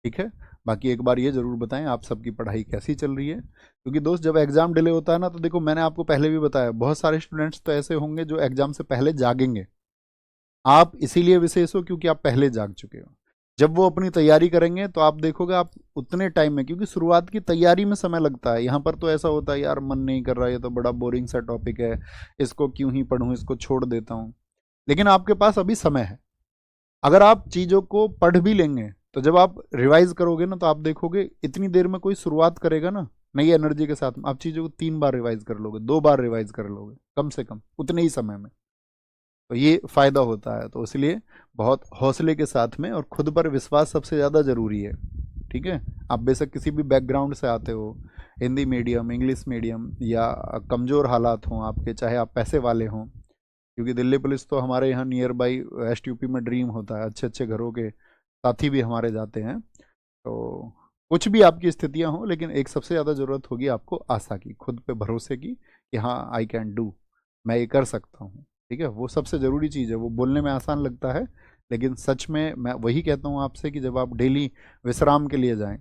ठीक है, बाकी एक बार ये ज़रूर बताएं आप सबकी पढ़ाई कैसी चल रही है, क्योंकि दोस्त जब एग्ज़ाम डिले होता है ना, तो देखो मैंने आपको पहले भी बताया, बहुत सारे स्टूडेंट्स तो ऐसे होंगे जो एग्ज़ाम से पहले जागेंगे। आप इसीलिए विशेष हो क्योंकि आप पहले जाग चुके हो। जब वो अपनी तैयारी करेंगे तो आप देखोगे आप उतने टाइम में, क्योंकि शुरुआत की तैयारी में समय लगता है। यहाँ पर तो ऐसा होता है यार मन नहीं कर रहा, ये तो बड़ा बोरिंग सा टॉपिक है, इसको क्यों ही पढ़ूँ, इसको छोड़ देता हूँ। लेकिन आपके पास अभी समय है। अगर आप चीज़ों को पढ़ भी लेंगे तो जब आप रिवाइज करोगे ना, तो आप देखोगे इतनी देर में कोई शुरुआत करेगा ना नई एनर्जी के साथ, आप चीज़ों को 3 बार रिवाइज कर लोगे, 2 बार रिवाइज कर लोगे कम से कम उतने ही समय में। तो ये फ़ायदा होता है। तो इसलिए बहुत हौसले के साथ में, और खुद पर विश्वास सबसे ज़्यादा ज़रूरी है। ठीक है, आप बेशक किसी भी बैकग्राउंड से आते हो, हिंदी मीडियम, इंग्लिश मीडियम, या कमज़ोर हालात हों आपके, चाहे आप पैसे वाले हों, क्योंकि दिल्ली पुलिस तो हमारे यहाँ नियर बाई वेस्ट यूपी में ड्रीम होता है, अच्छे अच्छे घरों के साथी भी हमारे जाते हैं। तो कुछ भी आपकी स्थितियाँ हों, लेकिन एक सबसे ज़्यादा ज़रूरत होगी आपको आशा की, खुद पे भरोसे की कि हाँ आई कैन डू, मैं ये कर सकता हूँ। ठीक है, वो सबसे ज़रूरी चीज़ है। वो बोलने में आसान लगता है, लेकिन सच में मैं वही कहता हूँ आपसे कि जब आप डेली विश्राम के लिए जाएं,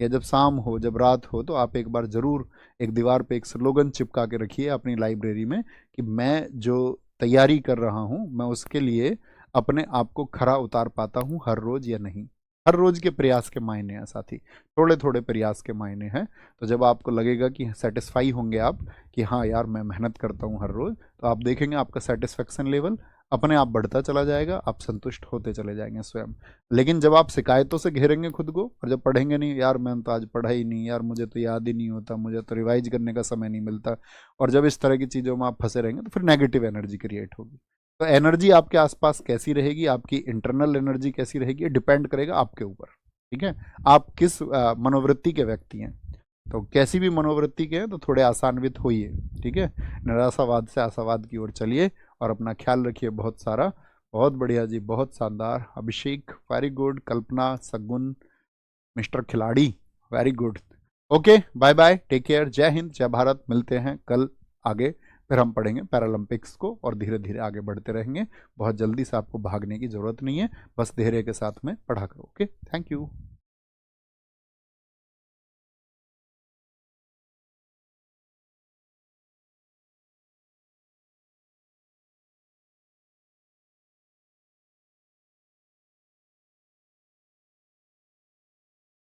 या जब शाम हो, जब रात हो, तो आप एक बार ज़रूर एक दीवार पे एक स्लोगन चिपका के रखिए अपनी लाइब्रेरी में कि मैं जो तैयारी कर रहा हूँ, मैं उसके लिए अपने आप को खरा उतार पाता हूँ हर रोज़ या नहीं। हर रोज़ के प्रयास के मायने हैं साथी, थोड़े थोड़े प्रयास के मायने हैं। तो जब आपको लगेगा कि सेटिस्फाई होंगे आप कि हाँ यार मैं मेहनत करता हूँ हर रोज़, तो आप देखेंगे आपका सेटिस्फेक्शन लेवल अपने आप बढ़ता चला जाएगा, आप संतुष्ट होते चले जाएंगे स्वयं। लेकिन जब आप शिकायतों से घेरेंगे खुद को, और जब पढ़ेंगे नहीं, यार मैंने तो आज पढ़ा ही नहीं, यार मुझे तो याद ही नहीं होता, मुझे तो रिवाइज करने का समय नहीं मिलता, और जब इस तरह की चीज़ों में आप फंसे रहेंगे, तो फिर नेगेटिव एनर्जी क्रिएट होगी। तो एनर्जी आपके आसपास कैसी रहेगी, आपकी इंटरनल एनर्जी कैसी रहेगी, डिपेंड करेगा आपके ऊपर। ठीक है, आप किस मनोवृत्ति के व्यक्ति हैं। तो कैसी भी मनोवृत्ति के हैं तो थोड़े आसान्वित होइए। ठीक है, निराशावाद से आशावाद की ओर चलिए और अपना ख्याल रखिए बहुत सारा। बहुत बढ़िया जी, बहुत शानदार। अभिषेक वेरी गुड, कल्पना, सगुन, मिस्टर खिलाड़ी very good. Okay, bye bye, take care, जय हिंद, जय भारत। मिलते हैं कल आगे, फिर हम पढ़ेंगे पैरालंपिक्स को और धीरे धीरे आगे बढ़ते रहेंगे। बहुत जल्दी से आपको भागने की ज़रूरत नहीं है, बस धैर्य के साथ में पढ़ा करो। Okay, thank you.